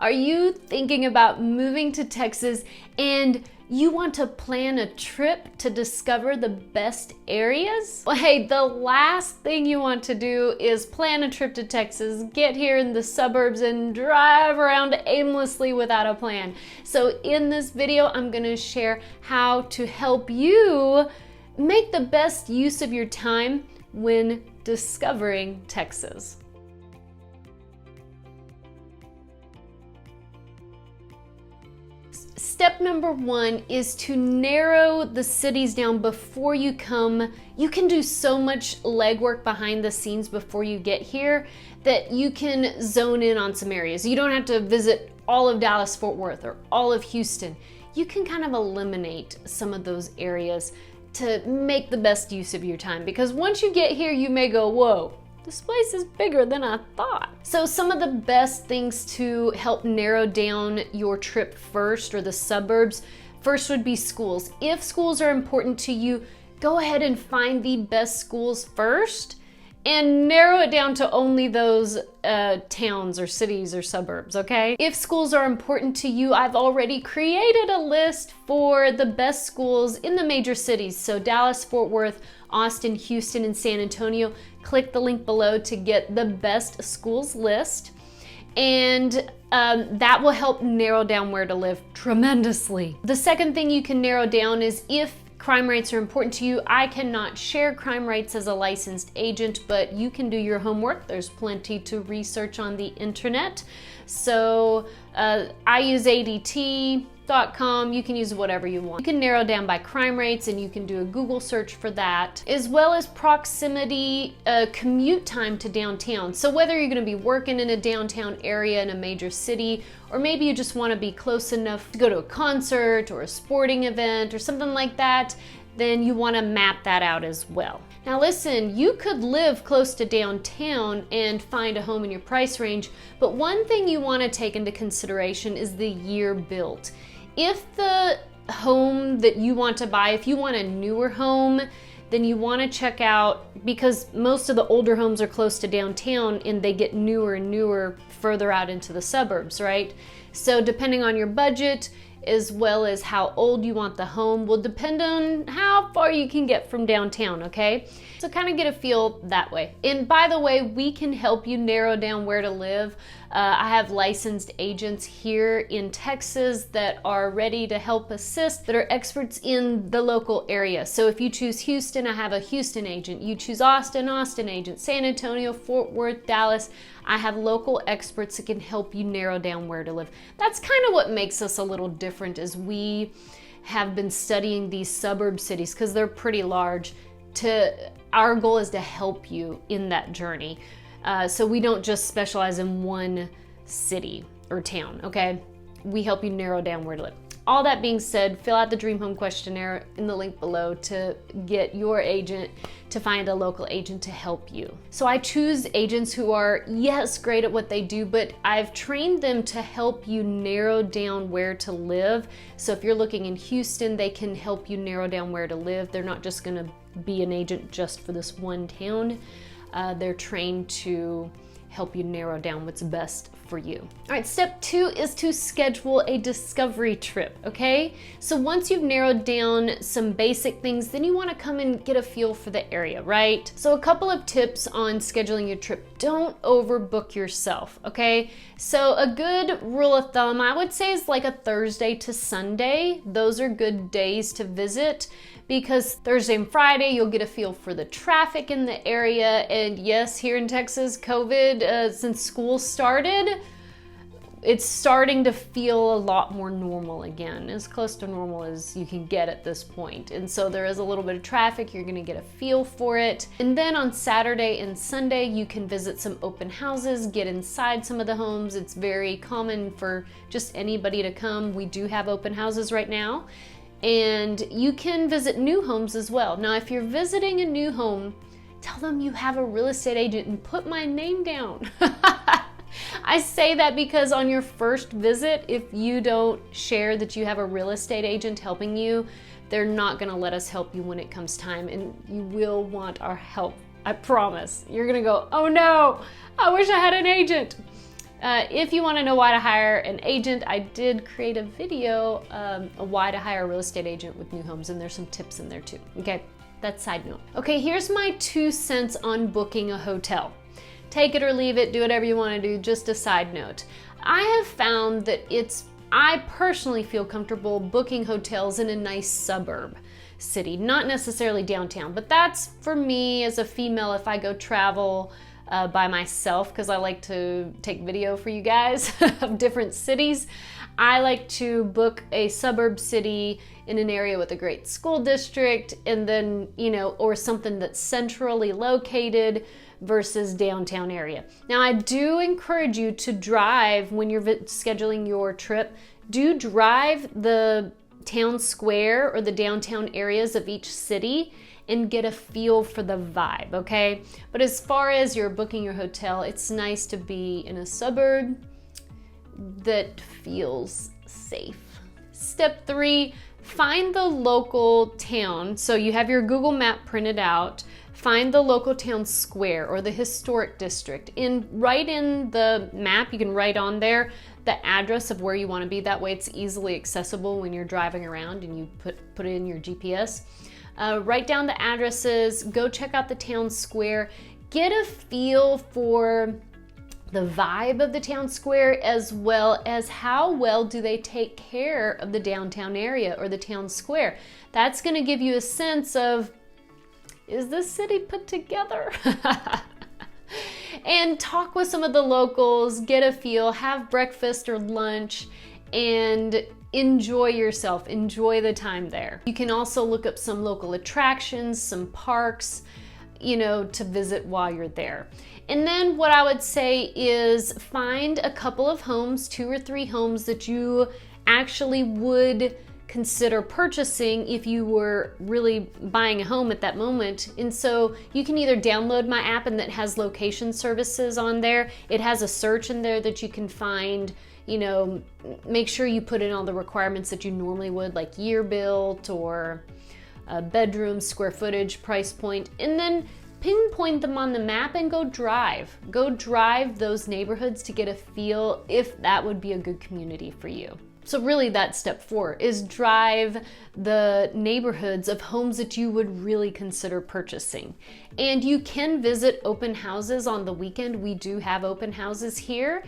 Are you thinking about moving to Texas and you want to plan a trip to discover the best areas? Well, hey, the last thing you want to do is plan a trip to Texas, get here in the suburbs and drive around aimlessly without a plan. So in this video, I'm gonna share how to help you make the best use of your time when discovering Texas. Step number one is to narrow the cities down before you come. You can do so much legwork behind the scenes before you get here that you can zone in on some areas. You don't have to visit all of Dallas-Fort Worth or all of Houston. You can kind of eliminate some of those areas to make the best use of your time, because once you get here, you may go, whoa, this place is bigger than I thought. So some of the best things to help narrow down your trip first, or the suburbs, first would be schools. If schools are important to you, go ahead and find the best schools first and narrow it down to only those towns or cities or suburbs, okay? If schools are important to you, I've already created a list for the best schools in the major cities. So Dallas, Fort Worth, Austin, Houston, and San Antonio. Click the link below to get the best schools list. And that will help narrow down where to live tremendously. The second thing you can narrow down is if crime rates are important to you. I cannot share crime rates as a licensed agent, but you can do your homework. There's plenty to research on the internet. So I use ADT.com. You can use whatever you want. You can narrow down by crime rates, and you can do a Google search for that, as well as proximity, commute time to downtown. So whether you're gonna be working in a downtown area in a major city, or maybe you just wanna be close enough to go to a concert or a sporting event or something like that, then you wanna map that out as well. Now listen, you could live close to downtown and find a home in your price range, but one thing you wanna take into consideration is the year built. If the home that you want to buy, if you want a newer home, then you want to check out, because most of the older homes are close to downtown and they get newer and newer further out into the suburbs, right? So depending on your budget, as well as how old you want the home, will depend on how far you can get from downtown, okay? So kind of get a feel that way. And by the way, we can help you narrow down where to live. I have licensed agents here in Texas that are ready to help assist, that are experts in the local area. So if you choose Houston, I have a Houston agent. You choose Austin, Austin agent. San Antonio, Fort Worth, Dallas, I have local experts that can help you narrow down where to live. That's kind of what makes us a little different, as we have been studying these suburb cities because they're pretty large. Our goal is to help you in that journey. So we don't just specialize in one city or town, okay? We help you narrow down where to live. All that being said, fill out the Dream Home Questionnaire in the link below to get your agent, to find a local agent to help you. So I choose agents who are, yes, great at what they do, but I've trained them to help you narrow down where to live. So if you're looking in Houston, they can help you narrow down where to live. They're not just gonna be an agent just for this one town. They're trained to help you narrow down what's best for you. All right, step 2 is to schedule a discovery trip, okay? So once you've narrowed down some basic things, then you wanna come and get a feel for the area, right? So a couple of tips on scheduling your trip. Don't overbook yourself, okay? So a good rule of thumb, I would say, is like a Thursday to Sunday. Those are good days to visit, because Thursday and Friday, you'll get a feel for the traffic in the area. And yes, here in Texas, COVID, since school started, it's starting to feel a lot more normal again, as close to normal as you can get at this point. And so there is a little bit of traffic, you're gonna get a feel for it. And then on Saturday and Sunday, you can visit some open houses, get inside some of the homes. It's very common for just anybody to come. We do have open houses right now. And you can visit new homes as well. Now, if you're visiting a new home, tell them you have a real estate agent and put my name down. I say that because on your first visit, if you don't share that you have a real estate agent helping you, they're not gonna let us help you when it comes time, and you will want our help. I promise. You're gonna go, oh no, I wish I had an agent. If you want to know why to hire an agent, I did create a video on why to hire a real estate agent with new homes, and there's some tips in there too. Okay, that's side note. Okay, here's my 2 cents on booking a hotel. Take it or leave it, do whatever you want to do, just a side note. I have found that I personally feel comfortable booking hotels in a nice suburb city, not necessarily downtown, but that's for me as a female if I go travel by myself, because I like to take video for you guys of different cities. I like to book a suburb city in an area with a great school district, and then, or something that's centrally located versus downtown area. Now, I do encourage you to drive when you're scheduling your trip. Do drive the town square or the downtown areas of each city and get a feel for the vibe, okay? But as far as you're booking your hotel, it's nice to be in a suburb that feels safe. Step 3, find the local town. So you have your Google map printed out. Find the local town square or the historic district. Right in the map, you can write on there the address of where you want to be. That way it's easily accessible when you're driving around and you put it in your GPS. Write down the addresses, go check out the town square, get a feel for the vibe of the town square, as well as how well do they take care of the downtown area or the town square. That's going to give you a sense of, is this city put together? And talk with some of the locals, get a feel, have breakfast or lunch, and enjoy yourself, enjoy the time there. You can also look up some local attractions, some parks, to visit while you're there. And then what I would say is find a couple of homes, 2 or 3 homes that you actually would consider purchasing if you were really buying a home at that moment. And so you can either download my app, and that has location services on there. It has a search in there that you can find, make sure you put in all the requirements that you normally would, like year built or bedroom, square footage, price point, and then pinpoint them on the map and go drive. Go drive those neighborhoods to get a feel if that would be a good community for you. So really that's step 4, is drive the neighborhoods of homes that you would really consider purchasing. And you can visit open houses on the weekend. We do have open houses here.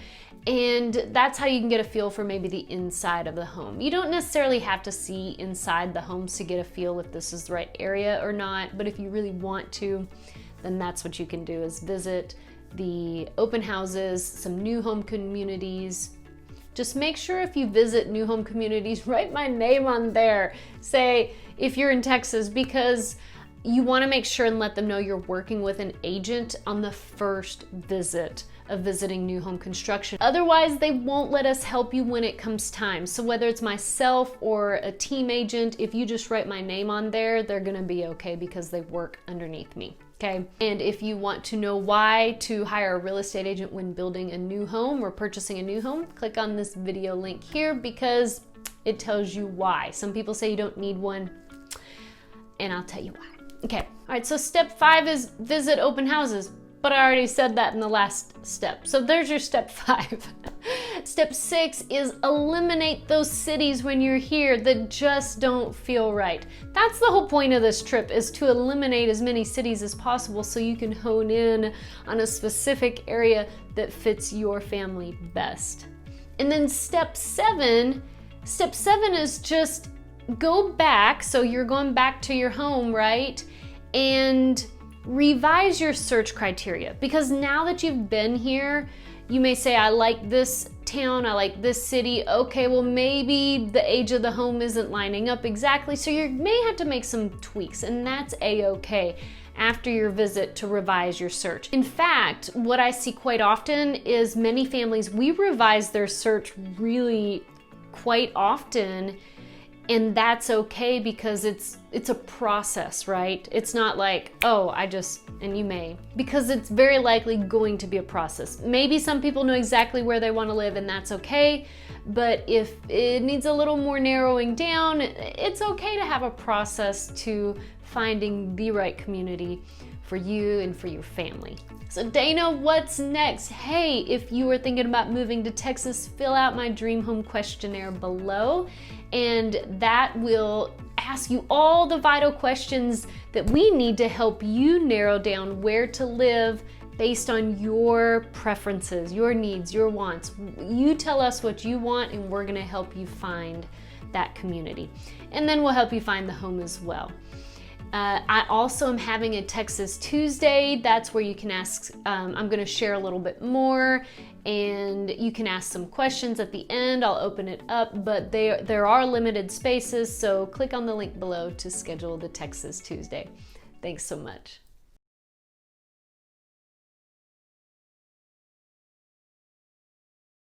And that's how you can get a feel for maybe the inside of the home. You don't necessarily have to see inside the homes to get a feel if this is the right area or not. But if you really want to, then that's what you can do, is visit the open houses, some new home communities. Just make sure if you visit new home communities, write my name on there. Say if you're in Texas, because you want to make sure and let them know you're working with an agent on the first visit of visiting new home construction. Otherwise, they won't let us help you when it comes time. So whether it's myself or a team agent, if you just write my name on there, they're gonna be okay because they work underneath me. Okay. And if you want to know why to hire a real estate agent when building a new home or purchasing a new home, click on this video link here because it tells you why. Some people say you don't need one, and I'll tell you why. Okay. All right. So step 5 is visit open houses, but I already said that in the last step. So there's your step 5. Step 6 is eliminate those cities when you're here that just don't feel right. That's the whole point of this trip, is to eliminate as many cities as possible so you can hone in on a specific area that fits your family best. And then step 7 is just go back. So you're going back to your home, right? And revise your search criteria, because now that you've been here, you may say, I like this town, I like this city. Okay, well, maybe the age of the home isn't lining up exactly, so you may have to make some tweaks, and that's a-okay after your visit to revise your search. In fact, what I see quite often is many families, we revise their search really quite often. And that's okay, because it's a process, right? It's not like, oh, and you may, because it's very likely going to be a process. Maybe some people know exactly where they want to live, and that's okay. But if it needs a little more narrowing down, it's okay to have a process to finding the right community for you and for your family. So Dana, what's next? Hey, if you are thinking about moving to Texas, fill out my dream home questionnaire below, and that will ask you all the vital questions that we need to help you narrow down where to live based on your preferences, your needs, your wants. You tell us what you want and we're gonna help you find that community. And then we'll help you find the home as well. I also am having a Texas Tuesday. That's where you can ask, I'm gonna share a little bit more and you can ask some questions at the end. I'll open it up, but there are limited spaces, so click on the link below to schedule the Texas Tuesday. Thanks so much.